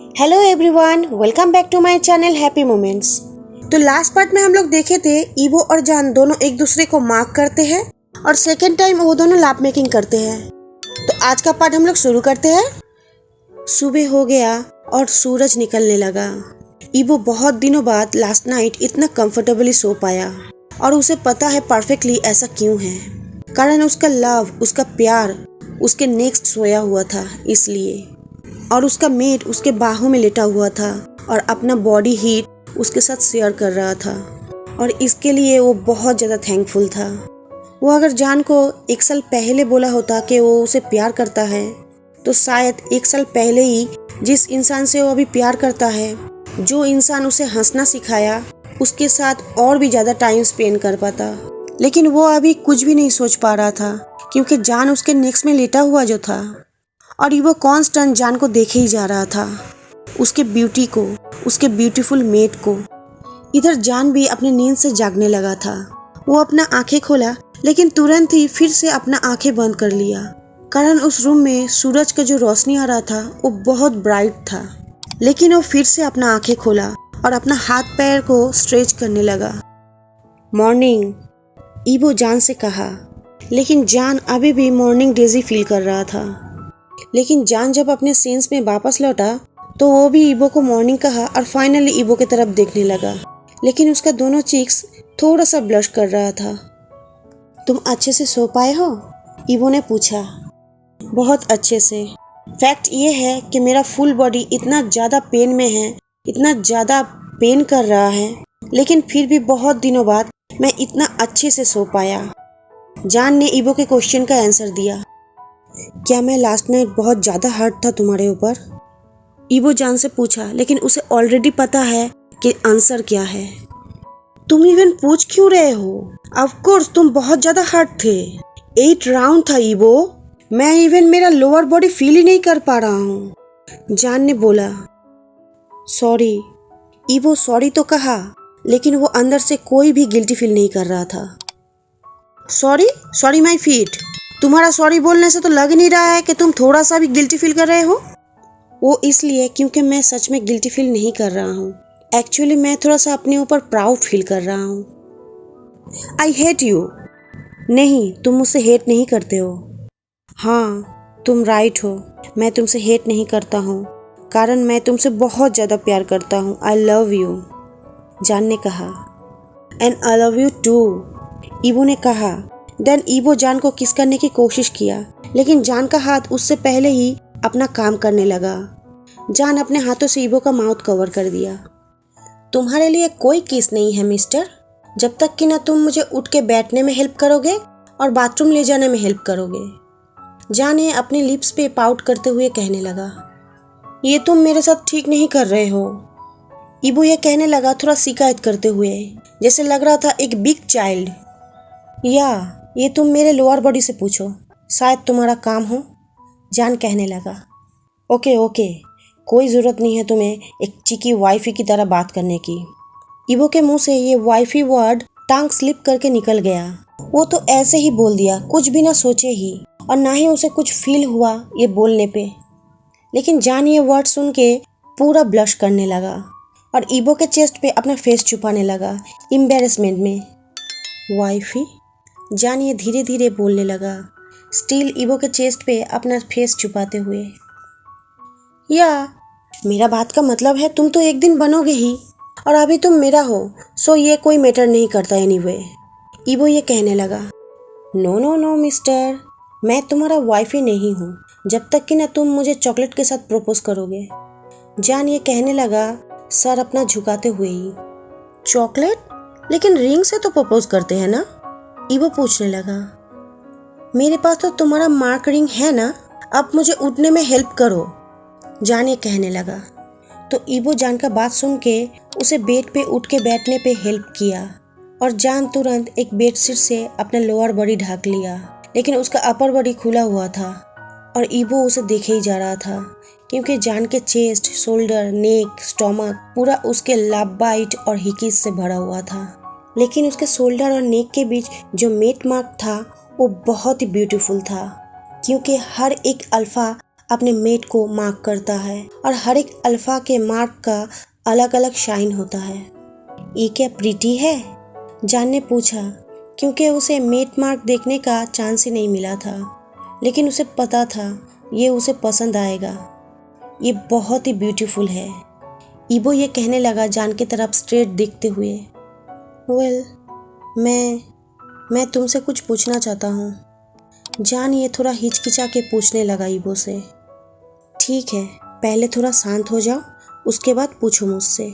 Hello everyone, welcome back to my channel happy moments. तो last part में हम लोग देखे थे ईवो और जान दोनों एक दूसरे को मार्क करते हैं और सेकेंड टाइम वो दोनों लैप मेकिंग करते हैं। तो आज का पार्ट हम लोग शुरू करते हैं। सुबह हो गया और सूरज निकलने लगा। ईवो बहुत दिनों बाद लास्ट नाइट इतना कंफर्टेबली सो पाया और उसे पता है परफेक्टली ऐसा क्यों है। कारण उसका लव, उसका प्यार उसके नेक्स्ट सोया हुआ था इसलिए, और उसका मेट उसके बाहों में लेटा हुआ था और अपना बॉडी हीट उसके साथ शेयर कर रहा था और इसके लिए वो बहुत ज़्यादा थैंकफुल था। वो अगर जान को 1 साल पहले बोला होता कि वो उसे प्यार करता है तो शायद 1 साल पहले ही जिस इंसान से वो अभी प्यार करता है, जो इंसान उसे हंसना सिखाया, उसके साथ और भी ज़्यादा टाइम स्पेंड कर पाता। लेकिन वो अभी कुछ भी नहीं सोच पा रहा था क्योंकि जान उसके नेक्स्ट में लेटा हुआ जो था और वो कॉन्स्टेंट जान को देखे ही जा रहा था, उसके ब्यूटी को, उसके ब्यूटीफुल मेट को। इधर जान भी अपने नींद से जागने लगा था। वो अपना आंखें खोला लेकिन तुरंत ही फिर से अपना आंखें बंद कर लिया, कारण उस रूम में सूरज का जो रोशनी आ रहा था वो बहुत ब्राइट था। लेकिन वो फिर से अपना आंखें खोला और अपना हाथ पैर को स्ट्रेच करने लगा। मॉर्निंग, ईवो जान से कहा, लेकिन जान अभी भी मॉर्निंग डेजी फील कर रहा था। लेकिन जान जब अपने सेंस में वापस लौटा तो वो भी ईवो को मॉर्निंग कहा और फाइनली ईवो की तरफ देखने लगा, लेकिन उसका दोनों चीक्स थोड़ा सा ब्लश कर रहा था। तुम अच्छे से सो पाए हो? ईवो ने पूछा। बहुत अच्छे से। फैक्ट ये है कि मेरा फुल बॉडी इतना ज़्यादा पेन में है, इतना ज़्यादा पेन कर रहा है, लेकिन फिर भी बहुत दिनों बाद मैं इतना अच्छे से सो पाया। जान ने ईवो के क्वेश्चन का आंसर दिया। क्या मैं लास्ट नाइट बहुत ज़्यादा हर्ट था तुम्हारे ऊपर? ईवो जान से पूछा, लेकिन उसे ऑलरेडी पता है कि आंसर क्या है। तुम इवन पूछ क्यों रहे हो? ऑफ कोर्स तुम बहुत ज़्यादा हर्ट थे। 8 राउंड था ईवो। मैं इवन मेरा लोअर बॉडी फील ही नहीं कर पा रहा हूँ, जान ने बोला। सॉरी। ईवो सॉरी तो कहा, लेकिन वो अंदर से कोई भी गिल्टी फील नहीं कर रहा था। Sorry my feet. तुम्हारा सॉरी बोलने से तो लग नहीं रहा है कि तुम थोड़ा सा भी गिल्टी फील कर रहे हो। वो इसलिए क्योंकि मैं सच में गिल्टी फील नहीं कर रहा हूँ। एक्चुअली मैं थोड़ा सा अपने ऊपर प्राउड फील कर रहा हूँ। I hate you. नहीं, तुम मुझसे हेट नहीं करते हो। हाँ, तुम राइट हो। मैं तुमसे हेट नहीं करता हूँ, कारण मैं तुमसे बहुत ज़्यादा प्यार करता हूँ। आई लव यू, जान ने कहा। And I love you too, ईवो ने कहा। देन ईवो जान को किस करने की कोशिश किया, लेकिन जान का हाथ उससे पहले ही अपना काम करने लगा। जान अपने हाथों से ईवो का माउथ कवर कर दिया। तुम्हारे लिए कोई किस नहीं है मिस्टर, जब तक कि ना तुम मुझे उठ के बैठने में हेल्प करोगे और बाथरूम ले जाने में हेल्प करोगे, जान ने अपने लिप्स पे पाउट करते हुए कहने लगा। ये तुम मेरे साथ ठीक नहीं कर रहे हो, ईवो ये कहने लगा थोड़ा शिकायत करते हुए, जैसे लग रहा था एक बिग चाइल्ड। या ये तुम मेरे लोअर बॉडी से पूछो, शायद तुम्हारा काम हो, जान कहने लगा। ओके, कोई ज़रूरत नहीं है तुम्हें एक चिकी वाइफी की तरह बात करने की। ईवो के मुंह से ये वाइफी वर्ड टांग स्लिप करके निकल गया। वो तो ऐसे ही बोल दिया, कुछ भी ना सोचे ही, और ना ही उसे कुछ फील हुआ ये बोलने पे। लेकिन जान ये वर्ड सुन के पूरा ब्लश करने लगा और ईवो के चेस्ट पे अपना फेस छुपाने लगा एम्बैरेसमेंट में। वाइफी, जान ये धीरे धीरे बोलने लगा, स्टिल ईवो के चेस्ट पे अपना फेस छुपाते हुए। या मेरा बात का मतलब है तुम तो एक दिन बनोगे ही, और अभी तुम मेरा हो, सो ये कोई मैटर नहीं करता एनीवे, ईवो ये कहने लगा। नो मिस्टर, मैं तुम्हारा वाइफी नहीं हूँ जब तक कि ना तुम मुझे चॉकलेट के साथ प्रपोज करोगे, जान ये कहने लगा, सर अपना झुकाते हुए ही। चॉकलेट? लेकिन रिंग से तो प्रपोज करते हैं ना, ईवो पूछने लगा। मेरे पास तो तुम्हारा मार्क रिंग है ना, अब मुझे उठने में हेल्प करो, जान ये कहने लगा। तो ईवो जान का बात सुन के उसे बेड पे उठ के बैठने पे हेल्प किया और जान तुरंत एक बेडशीट से अपना लोअर बॉडी ढक लिया, लेकिन उसका अपर बॉडी खुला हुआ था और ईवो उसे देखे ही जा रहा था क्योंकि जान के चेस्ट, शोल्डर, नेक, स्टोमक पूरा उसके लव बाइट और हिकीज से भरा हुआ था। लेकिन उसके शोल्डर और नेक के बीच जो मेट मार्क था वो बहुत ही ब्यूटीफुल था, क्योंकि हर एक अल्फा अपने मेट को मार्क करता है और हर एक अल्फा के मार्क का अलग अलग शाइन होता है। ये क्या प्रीति है? जान ने पूछा, क्योंकि उसे मेट मार्क देखने का चांस ही नहीं मिला था, लेकिन उसे पता था ये उसे पसंद आएगा। ये बहुत ही ब्यूटीफुल है, ईबो ये कहने लगा जान की तरफ स्ट्रेट देखते हुए। वेल, मैं तुमसे कुछ पूछना चाहता हूँ। जान ये थोड़ा हिचकिचा के पूछने लगा ईबो से। ठीक है, पहले थोड़ा शांत हो जाओ, उसके बाद पूछो मुझसे।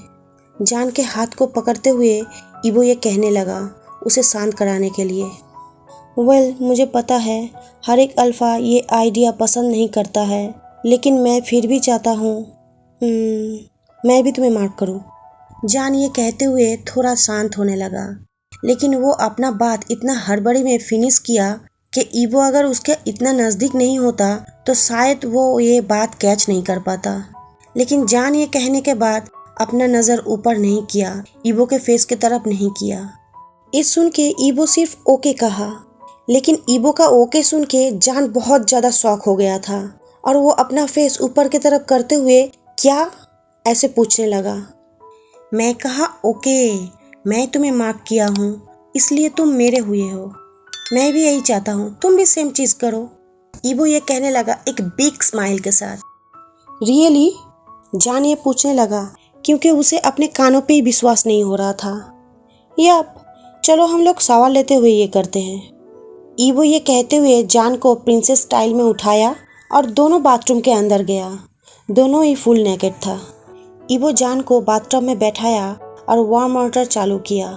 जान के हाथ को पकड़ते हुए ईबो ये कहने लगा उसे शांत कराने के लिए। वेल, मुझे पता है हर एक अल्फ़ा ये आइडिया पसंद नहीं करता है, लेकिन मैं फिर भी चाहता हूँ मैं भी तुम्हें मार्क करूँ। जान ये कहते हुए थोड़ा शांत होने लगा, लेकिन वो अपना बात इतना हड़बड़ी में फिनिश किया कि ईबो अगर उसके इतना नज़दीक नहीं होता तो शायद वो ये बात कैच नहीं कर पाता। लेकिन जान ये कहने के बाद अपना नज़र ऊपर नहीं किया, ईबो के फेस की तरफ नहीं किया। ये सुन के ईबो सिर्फ ओके कहा, लेकिन ईबो का ओके सुन के जान बहुत ज़्यादा शॉक हो गया था और वो अपना फेस ऊपर की तरफ करते हुए क्या ऐसे पूछने लगा। मैं कहा ओके, मैं तुम्हें मार्क किया हूँ इसलिए तुम मेरे हुए हो। मैं भी यही चाहता हूँ, तुम भी सेम चीज़ करो। ईबो ये कहने लगा एक बिग स्माइल के साथ। रियली? जान ये पूछने लगा क्योंकि उसे अपने कानों पे ही विश्वास नहीं हो रहा था। यप, चलो हम लोग सवाल लेते हुए ये करते हैं। ईबो ये कहते हुए जान को प्रिंसेस स्टाइल में उठाया और दोनों बाथरूम के अंदर गया। दोनों ही फुल नेकेड था। ईबो जान को बाथटब में बैठाया और वार्म वाटर चालू किया।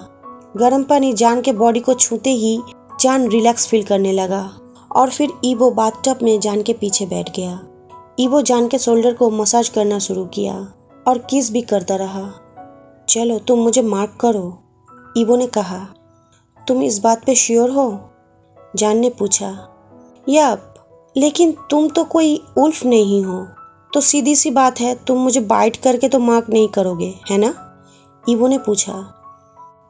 गर्म पानी जान के बॉडी को छूते ही जान रिलैक्स फील करने लगा और फिर ईबो बाथटब में जान के पीछे बैठ गया। ईबो जान के शोल्डर को मसाज करना शुरू किया और किस भी करता रहा। चलो तुम मुझे मार्क करो, ईबो ने कहा। तुम इस बात पे श्योर हो? जान ने पूछा। यप, लेकिन तुम तो कोई उल्फ नहीं हो, तो सीधी सी बात है तुम मुझे बाइट करके तो मार्क नहीं करोगे, है ना? ईबो ने पूछा।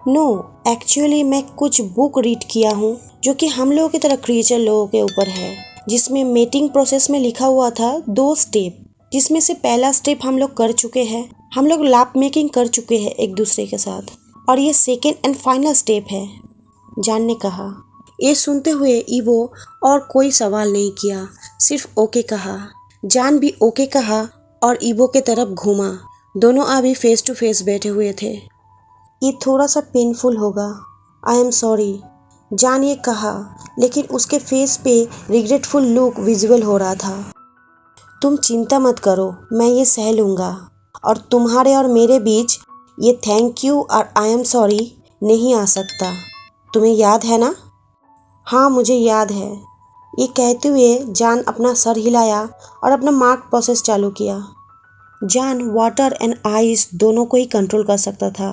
नो, एक्चुअली मैं कुछ बुक रीड किया हूँ जो कि हम लोगों की तरह क्रिएचर लोगों के ऊपर है, जिसमें मेटिंग प्रोसेस में लिखा हुआ था 2 स्टेप, जिसमें से पहला स्टेप हम लोग कर चुके हैं। हम लोग लैप मेकिंग कर चुके हैं एक दूसरे के साथ, और ये सेकेंड एंड फाइनल स्टेप है, जान ने कहा। ये सुनते हुए ईबो और कोई सवाल नहीं किया, सिर्फ ओके कहा। जान भी ओके कहा और ईबो के तरफ घूमा। दोनों अभी फेस टू फेस बैठे हुए थे। ये थोड़ा सा पेनफुल होगा, आई एम सॉरी, जान ये कहा, लेकिन उसके फेस पे रिग्रेटफुल लुक विजुअल हो रहा था। तुम चिंता मत करो, मैं ये सह लूँगा, और तुम्हारे और मेरे बीच ये थैंक यू और आई एम सॉरी नहीं आ सकता। तुम्हें याद है ना? हाँ, मुझे याद है। ये कहते हुए जान अपना सर हिलाया और अपना मार्क प्रोसेस चालू किया। जान वाटर एंड आइस दोनों को ही कंट्रोल कर सकता था,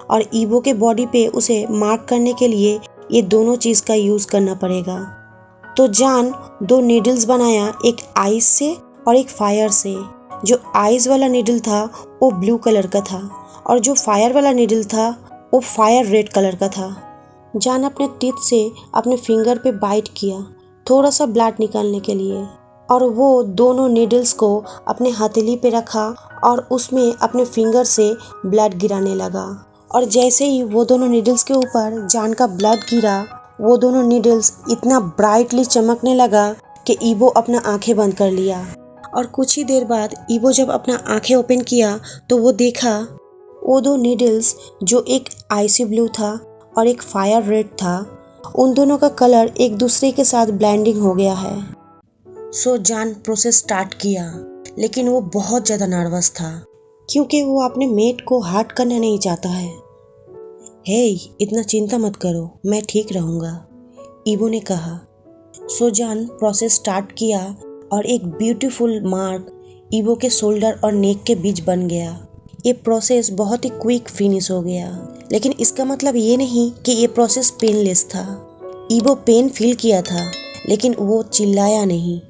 और ईबो के बॉडी पे उसे मार्क करने के लिए ये दोनों चीज़ का यूज़ करना पड़ेगा। तो जान 2 नीडल्स बनाया, एक आइस से और एक फायर से। जो आइस वाला नीडल था वो ब्लू कलर का था, और जो फायर वाला नीडल था वो फायर रेड कलर का था। जान अपने टीथ से अपने फिंगर पे बाइट किया, थोड़ा सा ब्लड निकालने के लिए, और वो दोनों नीडल्स को अपने हथेली पे रखा और उसमें अपने फिंगर से ब्लड गिराने लगा। और जैसे ही वो दोनों नीडल्स के ऊपर जान का ब्लड गिरा, वो दोनों नीडल्स इतना ब्राइटली चमकने लगा कि ईबो अपना आंखें बंद कर लिया। और कुछ ही देर बाद ईबो जब अपना आंखें ओपन किया तो वो देखा वो 2 नीडल्स, जो एक आइसी ब्लू था और एक फायर रेड था, उन दोनों का कलर एक दूसरे के साथ ब्लेंडिंग हो गया है। सो जान प्रोसेस स्टार्ट किया, लेकिन वो बहुत ज़्यादा नर्वस था क्योंकि वो अपने मेट को हर्ट करना नहीं चाहता है। हे, इतना चिंता मत करो, मैं ठीक रहूँगा, ईबो ने कहा। सो जान प्रोसेस स्टार्ट किया और एक ब्यूटीफुल मार्क ईबो के शोल्डर और नेक के बीच बन गया। ये प्रोसेस बहुत ही क्विक फिनिश हो गया, लेकिन इसका मतलब ये नहीं कि ये प्रोसेस पेनलेस था। ईबो पेन फील किया था, लेकिन वो चिल्लाया नहीं,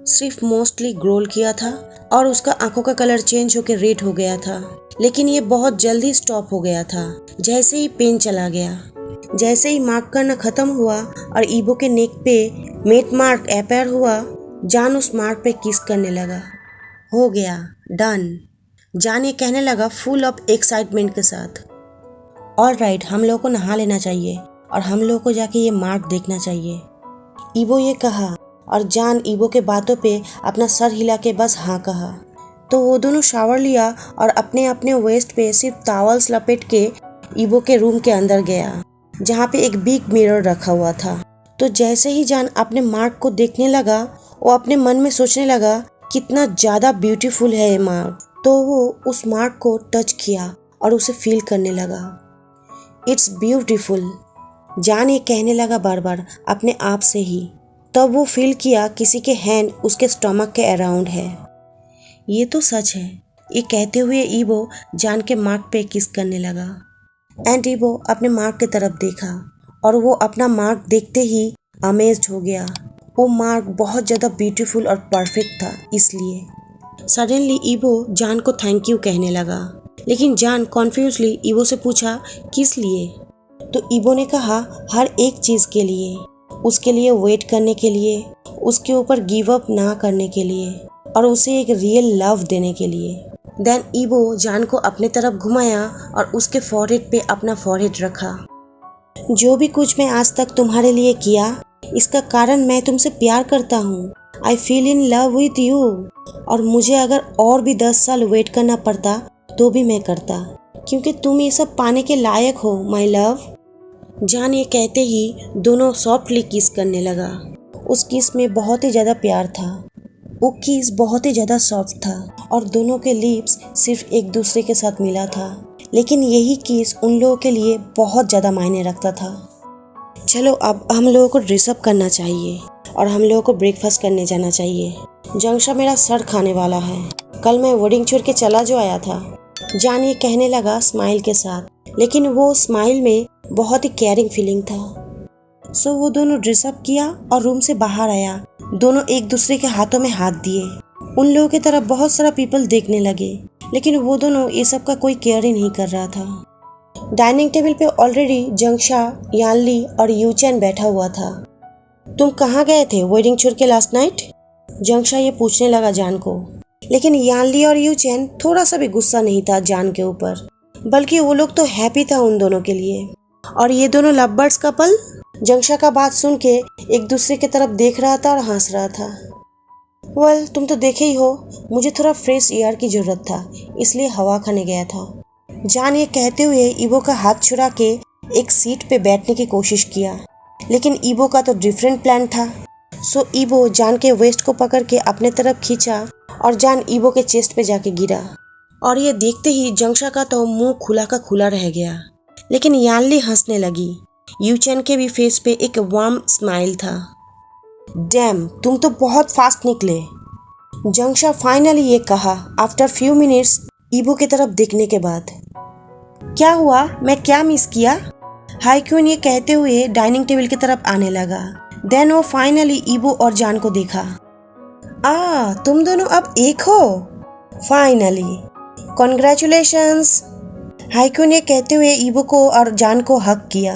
सिर्फ मोस्टली ग्रोल किया था, और उसका आंखों का कलर चेंज होकर रेड हो गया था। लेकिन ये बहुत जल्दी स्टॉप हो गया था जैसे ही पेन चला गया। जैसे ही मार्क करना खत्म हुआ और ईबो के नेक पे मेट मार्क अपीयर हुआ, जान उस मार्क पे किस करने लगा। हो गया, डन। जान ये कहने लगा फुल ऑफ एक्साइटमेंट के साथ। ऑलराइट, हम लोगों को नहा लेना चाहिए और हम लोगों को जाके ये मार्क देखना चाहिए। ईवो ये कहा और जान ईवो के बातों पे अपना सर हिला के बस हाँ कहा। तो वो दोनों शावर लिया और अपने अपने वेस्ट पे सिर्फ टॉवल्स लपेट के ईवो के रूम के अंदर गया, जहाँ पे एक बिग मिरर रखा हुआ था। तो जैसे ही जान अपने मार्क को देखने लगा, वो अपने मन में सोचने लगा कितना ज़्यादा ब्यूटीफुल है ये मार्क। तो वो उस मार्क को टच किया और उसे फील करने लगा। इट्स ब्यूटीफुल, जान ये कहने लगा बार बार अपने आप से ही। तब वो फील किया किसी के हैंड उसके स्टमक के अराउंड है। ये तो सच है, ये कहते हुए ईवो जान के मार्क पे किस करने लगा। एंड ईवो अपने मार्क की तरफ देखा और वो अपना मार्क देखते ही अमेज्ड हो गया। वो मार्क बहुत ज़्यादा ब्यूटीफुल और परफेक्ट था। इसलिए सडनली ईवो जान को थैंक यू कहने लगा, लेकिन जान कॉन्फ्यूजली ईवो से पूछा किस लिए। तो ईवो ने कहा हर एक चीज़ के लिए, उसके लिए वेट करने के लिए, उसके ऊपर गिव अप ना करने के लिए और उसे एक रियल लव देने के लिए। देन ईवो जान को अपने तरफ घुमाया और उसके फॉरहेड पे अपना फॉरहेड रखा। जो भी कुछ मैं आज तक तुम्हारे लिए किया, इसका कारण मैं तुमसे प्यार करता हूँ। I feel in love with you. और मुझे अगर और भी 10 साल वेट करना पड़ता तो भी मैं करता, क्योंकि तुम ये सब पाने के लायक हो माई लव। जान ये कहते ही दोनों सॉफ्टली किस करने लगा। उस किस में बहुत ही ज़्यादा प्यार था। वो किस बहुत ही ज़्यादा सॉफ्ट था और दोनों के लिप्स सिर्फ एक दूसरे के साथ मिला था, लेकिन यही किस उन लोगों के लिए बहुत ज़्यादा मायने रखता था। चलो अब हम लोगों को ड्रेसअप करना चाहिए और हम लोगों को ब्रेकफास्ट करने जाना चाहिए। जंक्शा मेरा सर खाने वाला है, कल मैं वेडिंग छोड़ के चला जो आया था। जान ये कहने लगा स्माइल के साथ, लेकिन वो स्माइल में बहुत ही केयरिंग फीलिंग था। सो वो दोनों ड्रेसअप किया और रूम से बाहर आया। दोनों एक दूसरे के हाथों में हाथ दिए। उन लोगों की तरफ बहुत सारा पीपल देखने लगे, लेकिन वो दोनों ये सब का कोई केयर ही नहीं कर रहा था। डाइनिंग टेबल पे ऑलरेडी जंक्शा, यानली और यूचैन बैठा हुआ था। तुम कहाँ गए थे वेडिंग छोड़ के लास्ट नाइट? जंक्शा ये पूछने लगा जान को, लेकिन यानली और यूचैन थोड़ा सा भी गुस्सा नहीं था जान के ऊपर, बल्कि वो लोग तो हैप्पी था उन दोनों के लिए। और ये दोनों लव बर्ड्स कपल जंक्शा का बात सुन के एक दूसरे की तरफ देख रहा था और हंस रहा था। वेल, तुम तो देखे ही हो, मुझे थोड़ा फ्रेश एयर की जरूरत था, इसलिए हवा खाने गया था। जान ये कहते हुए ईवो का हाथ छुड़ा के एक सीट पे बैठने की कोशिश किया, लेकिन ईवो का तो डिफरेंट प्लान था। सो ईवो जान के वेस्ट को पकड़ के अपने तरफ खींचा और जान ईवो के चेस्ट पे जाके गिरा। और ये देखते ही जंक्शा का तो मुंह खुला का खुला रह गया, लेकिन यानली हंसने लगी। यूचैन के भी फेस पे एक वार्म स्माइल था। डैम, तुम तो बहुत फास्ट निकले, जंक्शा फाइनली ये कहा आफ्टर फ्यू मिनट्स ईवो की तरफ देखने के बाद। क्या हुआ, मैं क्या मिस किया? हाईक्यून ये कहते हुए डाइनिंग टेबल की तरफ आने लगा। देन वो फाइनली ईवो और जान को देखा। तुम दोनों अब एक हो? Finally, congratulations. हाईक्यून ये कहते हुए ईवो को और जान को हक किया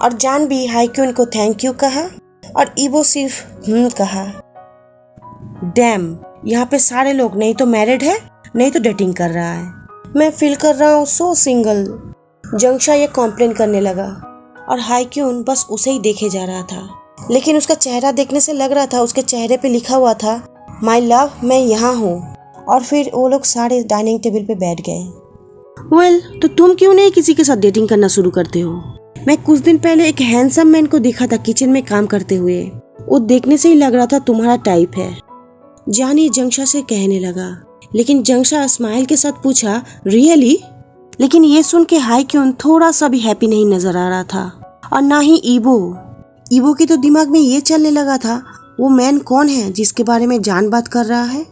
और जान भी हाईक्यून को थैंक यू कहा और ईवो सिर्फ कहा। डैम, यहाँ पे सारे लोग नहीं तो मैरिड है नहीं तो डेटिंग कर रहा है। मैं फील कर रहा हूँ सो सिंगल। जंक्शा ये कॉम्प्लेन करने लगा और हाईक्यून बस उसे ही देखे जा रहा था, लेकिन उसका चेहरा देखने से लग रहा था उसके चेहरे पे लिखा हुआ था माई लव, मैं यहाँ हूँ। और फिर वो लोग सारे डाइनिंग टेबल पे बैठ गए। वेल, तो तुम क्यों नहीं किसी के साथ डेटिंग करना शुरू करते हो? मैं कुछ दिन पहले एक हैंडसम मैन को देखा था किचन में काम करते हुए, वो देखने से ही लग रहा था तुम्हारा टाइप है। जानी जंक्शा से कहने लगा, लेकिन जंक्शा स्माइल के साथ पूछा रियली? लेकिन ये सुन के हाईक्यून थोड़ा सा भी हैप्पी नहीं नजर आ रहा था, और ना ही ईवो की तो दिमाग में ये चलने लगा था वो मैन कौन है जिसके बारे में जान बात कर रहा है।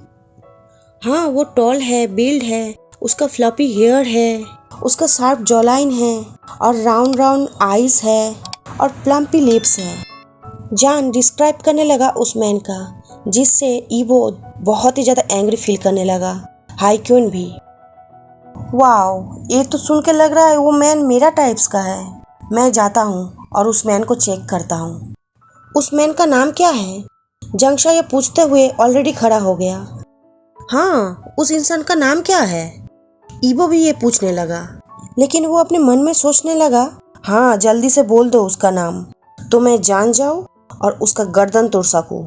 हाँ, वो टॉल है, बिल्ड है, उसका फ्लफी हेयर है, उसका शार्प जॉलाइन है और राउंड राउंड आईज है और प्लम्पी लिप्स है। जान डिस्क्राइब करने लगा उस मैन का, जिससे ईवो बहुत ही ज़्यादा एंग्री फील करने लगा। हाईक्यून भी। वाओ, ये तो सुन के लग रहा है वो मैन मेरा टाइप्स का है। मैं जाता हूँ और उस मैन को चेक करता हूँ। उस मैन का नाम क्या है? जंगशा ये पूछते हुए ऑलरेडी खड़ा हो गया। हाँ, उस इंसान का नाम क्या है? ईबो भी ये पूछने लगा, लेकिन वो अपने मन में सोचने लगा, हाँ जल्दी से बोल दो उसका नाम तो मैं जान जाऊँ और उसका गर्दन तोड़ सकूँ।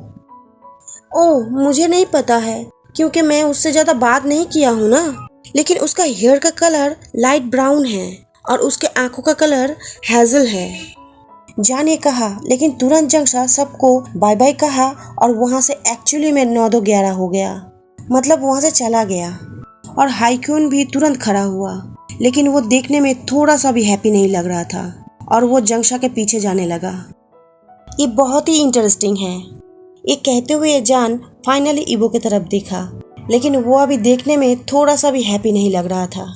ओह, मुझे नहीं पता है क्योंकि मैं उससे ज़्यादा बात नहीं किया हूँ ना। लेकिन उसका हेयर का कलर लाइट ब्राउन है और उसके आंखों का कलर हेजल है। जान ने कहा, लेकिन तुरंत जंगशा सबको बाय बाय कहा और वहाँ से एक्चुअली में 9-11 हो गया, मतलब वहाँ से चला गया। और हाईक्यून भी तुरंत खड़ा हुआ, लेकिन वो देखने में थोड़ा सा भी हैप्पी नहीं लग रहा था और वो जंगशा के पीछे जाने लगा। ये बहुत ही इंटरेस्टिंग है, ये कहते हुए जान फाइनली ईबो की तरफ देखा, लेकिन वो अभी देखने में थोड़ा सा भी हैप्पी नहीं लग रहा था।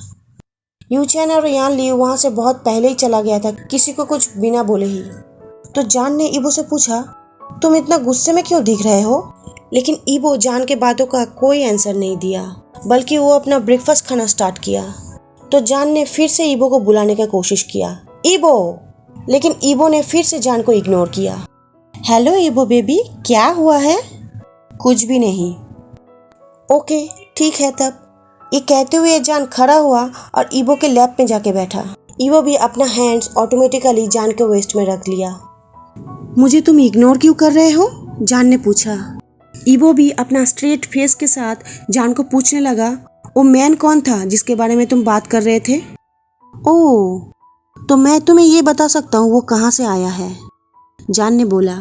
यूचैन और यान ली वहाँ से बहुत पहले ही चला गया था, किसी को कुछ बिना बोले ही। तो जान ने ईबो से पूछा, तुम इतना गुस्से में क्यों दिख रहे हो? लेकिन ईबो जान के बातों का कोई आंसर नहीं दिया, बल्कि वो अपना ब्रेकफास्ट खाना स्टार्ट किया। तो जान ने फिर से ईबो को बुलाने की कोशिश किया, ईबो, लेकिन ईबो ने फिर से जान को इग्नोर किया। हेलो ईबो बेबी, क्या हुआ है? कुछ भी नहीं। ओके ठीक है तब। ये कहते हुए जान खड़ा हुआ और ईबो के लैप में जाके बैठा। ईबो भी अपना हैंड्स ऑटोमेटिकली जान के वेस्ट में रख लिया। मुझे तुम इग्नोर क्यों कर रहे हो? जान ने पूछा। ईबो भी अपना स्ट्रेट फेस के साथ जान को पूछने लगा, वो मैन कौन था जिसके बारे में तुम बात कर रहे थे? ओह, तो मैं तुम्हें ये बता सकता हूँ वो कहाँ से आया है, जान ने बोला।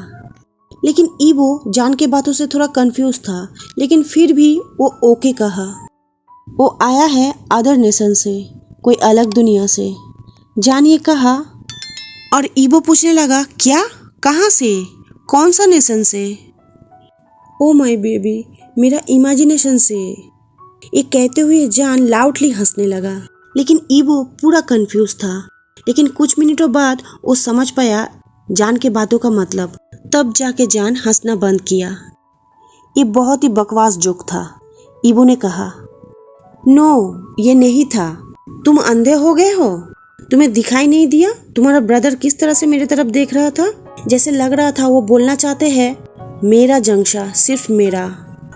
लेकिन ईबो जान के बातों से थोड़ा कंफ्यूज था, लेकिन फिर भी वो ओके कहा। वो आया है अदर नेशन से, कोई अलग दुनिया से, जान ये कहा। और ईबो पूछने लगा, क्या? कहाँ से? कौन सा नेशन से? ओ माय बेबी, मेरा इमेजिनेशन से। ये कहते हुए जान लाउडली हंसने लगा, लेकिन ईबो पूरा कंफ्यूज था। लेकिन कुछ मिनटों बाद वो समझ पाया जान के बातों का मतलब, तब जाके जान हंसना बंद किया। ये बहुत ही बकवास जोक था, ईबो ने कहा। नो, ये नहीं था। तुम अंधे हो गए हो? तुम्हें दिखाई नहीं दिया तुम्हारा ब्रदर किस तरह से मेरे तरफ देख रहा था? जैसे लग रहा था वो बोलना चाहते हैं, मेरा जंगशा, सिर्फ मेरा।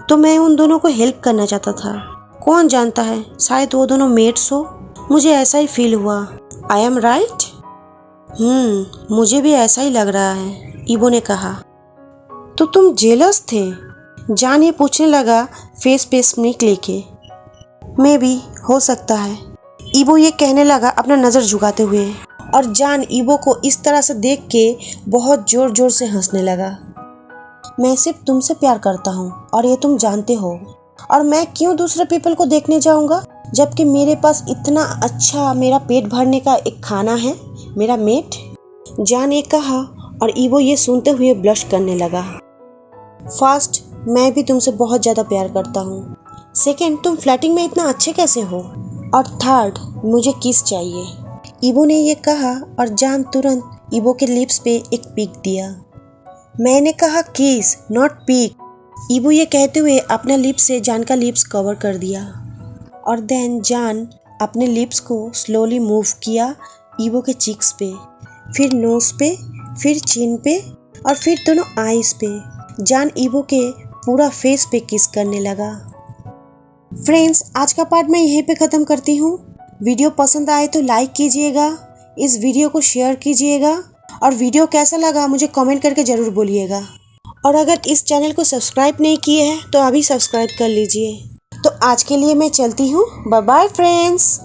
तो मैं उन दोनों को हेल्प करना चाहता था। कौन जानता है, शायद वो दोनों मेट्स हो। मुझे ऐसा ही फील हुआ। I am right? मुझे भी ऐसा ही लग रहा है, ईबो ने कहा। तो तुम जेलस थे? जान ये पूछने लगा, फेस पे स्मिक लेके। मे भी, हो सकता है, ईबो ये कहने लगा अपना नज़र झुकाते हुए। और जान ईबो को इस तरह से देख के बहुत जोर जोर से हंसने लगा। मैं सिर्फ तुमसे प्यार करता हूँ और ये तुम जानते हो, और मैं क्यों दूसरे पीपल को देखने जाऊँगा जबकि मेरे पास इतना अच्छा मेरा पेट भरने का एक खाना है, मेरा मेट, जान ये कहा। और ईबो ये सुनते हुए ब्लश करने लगा। फर्स्ट, मैं भी तुमसे बहुत ज़्यादा प्यार करता हूँ। सेकेंड, तुम फ्लर्टिंग में इतना अच्छे कैसे हो? और थर्ड, मुझे किस चाहिए, ईबो ने ये कहा। और जान तुरंत ईबो के लिप्स पे एक पिक दिया। मैंने कहा किस, नॉट पिक, ईबो ये कहते हुए अपना लिप्स से जान का लिप्स कवर कर दिया। और देन जान अपने लिप्स को स्लोली मूव किया ईबो के चिक्स पे, फिर नोज पे, फिर चिन पे, और फिर दोनों आईज पे। जान ईबो के पूरा फेस पे किस करने लगा। फ्रेंड्स, आज का पार्ट मैं यहीं पे ख़त्म करती हूँ। वीडियो पसंद आए तो लाइक कीजिएगा, इस वीडियो को शेयर कीजिएगा, और वीडियो कैसा लगा मुझे कमेंट करके ज़रूर बोलिएगा। और अगर इस चैनल को सब्सक्राइब नहीं किए हैं तो अभी सब्सक्राइब कर लीजिए। तो आज के लिए मैं चलती हूँ। Bye bye friends.